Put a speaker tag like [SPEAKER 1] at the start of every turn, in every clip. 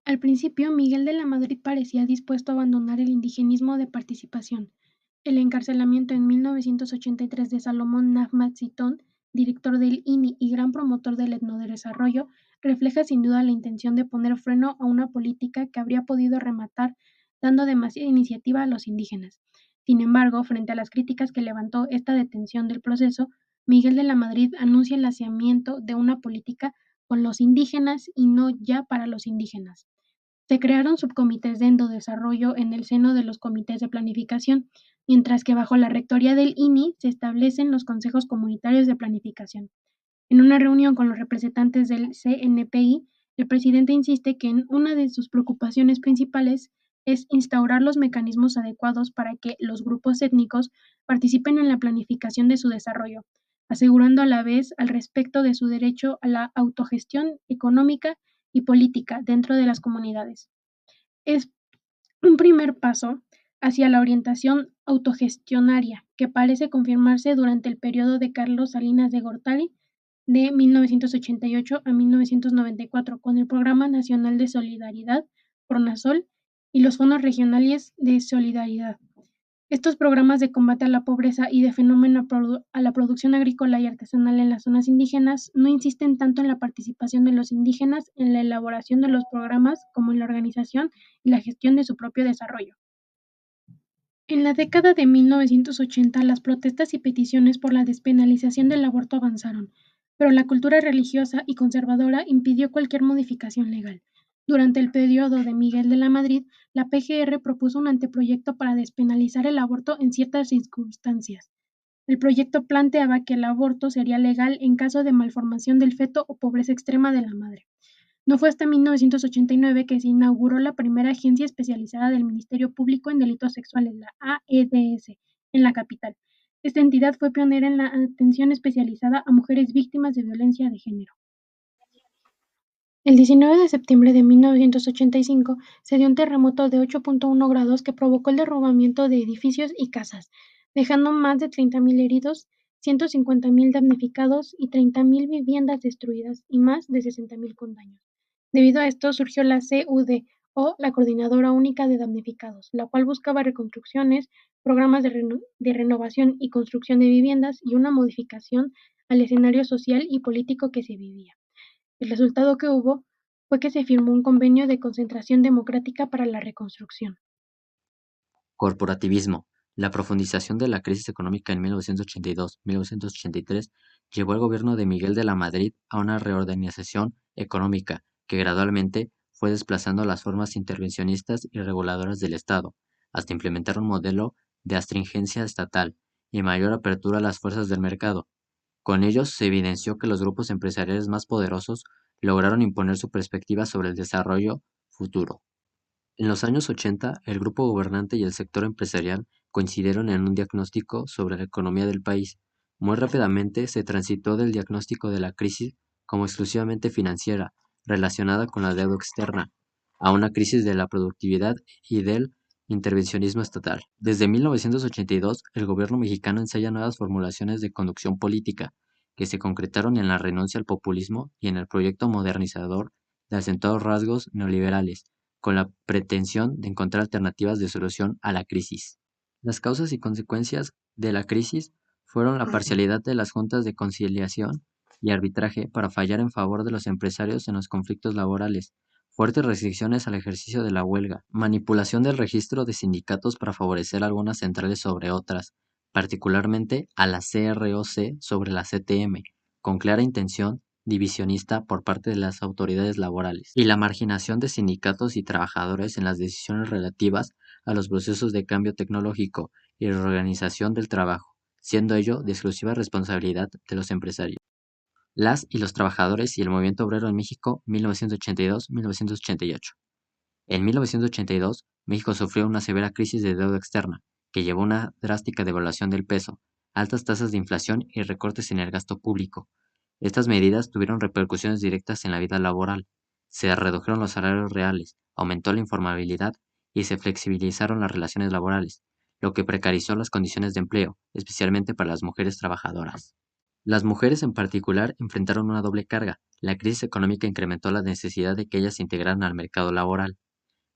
[SPEAKER 1] Al principio, Miguel de la Madrid parecía dispuesto a abandonar el indigenismo de participación. El encarcelamiento en 1983 de Salomón Nachman Sitón, director del INI y gran promotor del etnodesarrollo, refleja sin duda la intención de poner freno a una política que habría podido rematar dando demasiada iniciativa a los indígenas. Sin embargo, frente a las críticas que levantó esta detención del proceso, Miguel de la Madrid anuncia el hacinamiento de una política con los indígenas y no ya para los indígenas. Se crearon subcomités de endodesarrollo en el seno de los comités de planificación, mientras que bajo la rectoría del INI se establecen los consejos comunitarios de planificación. En una reunión con los representantes del CNPI, el presidente insiste que una de sus preocupaciones principales es instaurar los mecanismos adecuados para que los grupos étnicos participen en la planificación de su desarrollo, asegurando a la vez al respecto de su derecho a la autogestión económica y política dentro de las comunidades. Es un primer paso hacia la orientación autogestionaria que parece confirmarse durante el periodo de Carlos Salinas de Gortari de 1988 a 1994 con el Programa Nacional de Solidaridad, PRONASOL, y los fondos regionales de solidaridad. Estos programas de combate a la pobreza y de fenómeno a la producción agrícola y artesanal en las zonas indígenas no insisten tanto en la participación de los indígenas en la elaboración de los programas como en la organización y la gestión de su propio desarrollo. En la década de 1980, las protestas y peticiones por la despenalización del aborto avanzaron, pero la cultura religiosa y conservadora impidió cualquier modificación legal. Durante el periodo de Miguel de la Madrid, la PGR propuso un anteproyecto para despenalizar el aborto en ciertas circunstancias. El proyecto planteaba que el aborto sería legal en caso de malformación del feto o pobreza extrema de la madre. No fue hasta 1989 que se inauguró la primera agencia especializada del Ministerio Público en Delitos Sexuales, la AEDS, en la capital. Esta entidad fue pionera en la atención especializada a mujeres víctimas de violencia de género. El 19 de septiembre de 1985 se dio un terremoto de 8.1 grados que provocó el derrumbamiento de edificios y casas, dejando más de 30.000 heridos, 150.000 damnificados y 30.000 viviendas destruidas y más de 60.000 con daños. Debido a esto surgió la CUD, o la Coordinadora Única de Damnificados, la cual buscaba reconstrucciones, programas de renovación y construcción de viviendas y una modificación al escenario social y político que se vivía. El resultado que hubo fue que se firmó un convenio de concentración democrática para la reconstrucción.
[SPEAKER 2] Corporativismo. La profundización de la crisis económica en 1982-1983 llevó al gobierno de Miguel de la Madrid a una reorganización económica que gradualmente fue desplazando las formas intervencionistas y reguladoras del Estado, hasta implementar un modelo de astringencia estatal y mayor apertura a las fuerzas del mercado. Con ellos se evidenció que los grupos empresariales más poderosos lograron imponer su perspectiva sobre el desarrollo futuro. En los años 80, el grupo gobernante y el sector empresarial coincidieron en un diagnóstico sobre la economía del país. Muy rápidamente se transitó del diagnóstico de la crisis como exclusivamente financiera, relacionada con la deuda externa, a una crisis de la productividad y del intervencionismo estatal. Desde 1982, el gobierno mexicano ensaya nuevas formulaciones de conducción política, que se concretaron en la renuncia al populismo y en el proyecto modernizador de acentuados rasgos neoliberales con la pretensión de encontrar alternativas de solución a la crisis. Las causas y consecuencias de la crisis fueron la parcialidad de las juntas de conciliación y arbitraje para fallar en favor de los empresarios en los conflictos laborales, fuertes restricciones al ejercicio de la huelga, manipulación del registro de sindicatos para favorecer algunas centrales sobre otras, particularmente a la CROC sobre la CTM, con clara intención divisionista por parte de las autoridades laborales, y la marginación de sindicatos y trabajadores en las decisiones relativas a los procesos de cambio tecnológico y reorganización del trabajo, siendo ello de exclusiva responsabilidad de los empresarios. Las y los trabajadores y el movimiento obrero en México 1982-1988. En 1982, México sufrió una severa crisis de deuda externa, que llevó a una drástica devaluación del peso, altas tasas de inflación y recortes en el gasto público. Estas medidas tuvieron repercusiones directas en la vida laboral. Se redujeron los salarios reales, aumentó la informabilidad y se flexibilizaron las relaciones laborales, lo que precarizó las condiciones de empleo, especialmente para las mujeres trabajadoras. Las mujeres en particular enfrentaron una doble carga. La crisis económica incrementó la necesidad de que ellas se integraran al mercado laboral,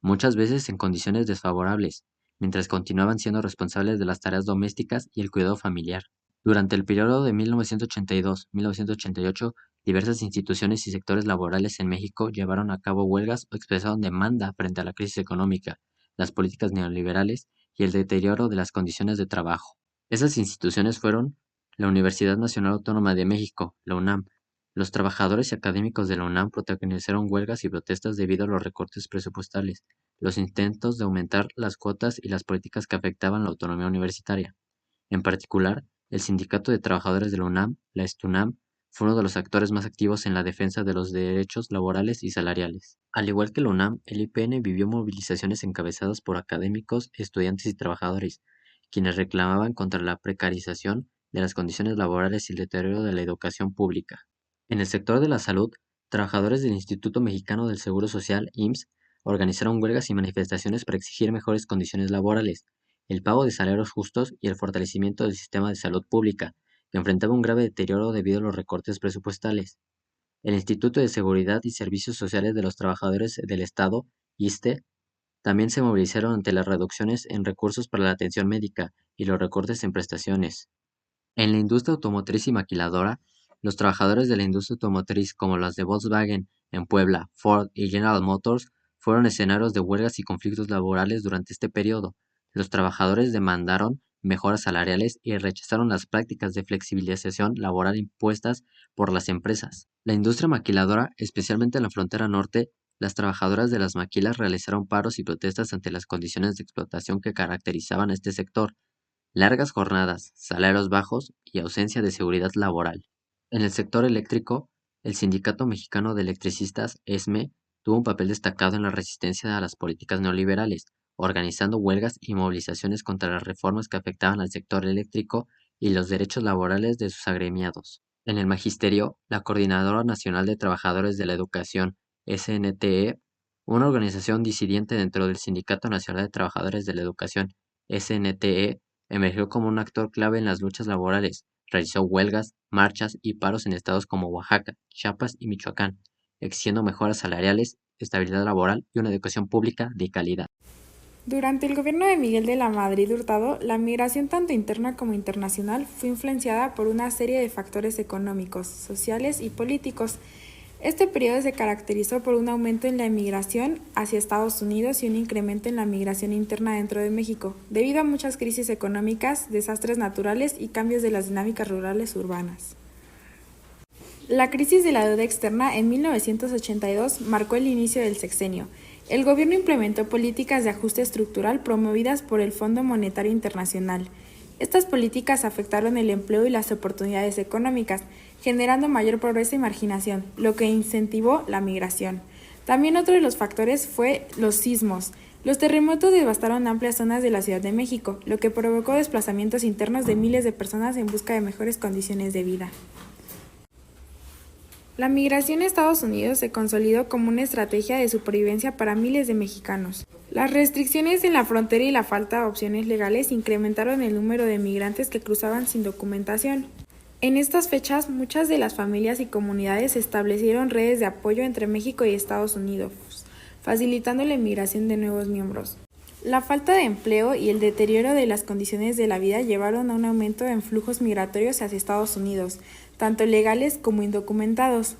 [SPEAKER 2] muchas veces en condiciones desfavorables, mientras continuaban siendo responsables de las tareas domésticas y el cuidado familiar. Durante el periodo de 1982-1988, diversas instituciones y sectores laborales en México llevaron a cabo huelgas o expresaron demanda frente a la crisis económica, las políticas neoliberales y el deterioro de las condiciones de trabajo. Esas instituciones fueron la Universidad Nacional Autónoma de México, la UNAM. Los trabajadores y académicos de la UNAM protagonizaron huelgas y protestas debido a los recortes presupuestales, los intentos de aumentar las cuotas y las políticas que afectaban la autonomía universitaria. En particular, el Sindicato de Trabajadores de la UNAM, la STUNAM, fue uno de los actores más activos en la defensa de los derechos laborales y salariales. Al igual que la UNAM, el IPN vivió movilizaciones encabezadas por académicos, estudiantes y trabajadores, quienes reclamaban contra la precarización de las condiciones laborales y el deterioro de la educación pública. En el sector de la salud, trabajadores del Instituto Mexicano del Seguro Social, IMSS, organizaron huelgas y manifestaciones para exigir mejores condiciones laborales, el pago de salarios justos y el fortalecimiento del sistema de salud pública, que enfrentaba un grave deterioro debido a los recortes presupuestales. El Instituto de Seguridad y Servicios Sociales de los Trabajadores del Estado, ISSSTE, también se movilizaron ante las reducciones en recursos para la atención médica y los recortes en prestaciones. En la industria automotriz y maquiladora, los trabajadores de la industria automotriz como las de Volkswagen en Puebla, Ford y General Motors fueron escenarios de huelgas y conflictos laborales durante este periodo. Los trabajadores demandaron mejoras salariales y rechazaron las prácticas de flexibilización laboral impuestas por las empresas. La industria maquiladora, especialmente en la frontera norte, las trabajadoras de las maquilas realizaron paros y protestas ante las condiciones de explotación que caracterizaban a este sector. Largas jornadas, salarios bajos y ausencia de seguridad laboral. En el sector eléctrico, el Sindicato Mexicano de Electricistas, ESME, tuvo un papel destacado en la resistencia a las políticas neoliberales, organizando huelgas y movilizaciones contra las reformas que afectaban al sector eléctrico y los derechos laborales de sus agremiados. En el magisterio, la Coordinadora Nacional de Trabajadores de la Educación, SNTE, una organización disidente dentro del Sindicato Nacional de Trabajadores de la Educación, SNTE, emergió como un actor clave en las luchas laborales, realizó huelgas, marchas y paros en estados como Oaxaca, Chiapas y Michoacán, exigiendo mejoras salariales, estabilidad laboral y una educación pública de calidad.
[SPEAKER 3] Durante el gobierno de Miguel de la Madrid Hurtado, la migración tanto interna como internacional fue influenciada por una serie de factores económicos, sociales y políticos. Este periodo se caracterizó por un aumento en la emigración hacia Estados Unidos y un incremento en la migración interna dentro de México, debido a muchas crisis económicas, desastres naturales y cambios de las dinámicas rurales urbanas. La crisis de la deuda externa en 1982 marcó el inicio del sexenio. El gobierno implementó políticas de ajuste estructural promovidas por el Fondo Monetario Internacional. Estas políticas afectaron el empleo y las oportunidades económicas, generando mayor pobreza y marginación, lo que incentivó la migración. También otro de los factores fue los sismos. Los terremotos devastaron amplias zonas de la Ciudad de México, lo que provocó desplazamientos internos de miles de personas en busca de mejores condiciones de vida. La migración a Estados Unidos se consolidó como una estrategia de supervivencia para miles de mexicanos. Las restricciones en la frontera y la falta de opciones legales incrementaron el número de migrantes que cruzaban sin documentación. En estas fechas, muchas de las familias y comunidades establecieron redes de apoyo entre México y Estados Unidos, facilitando la inmigración de nuevos miembros. La falta de empleo y el deterioro de las condiciones de la vida llevaron a un aumento en flujos migratorios hacia Estados Unidos, tanto legales como indocumentados.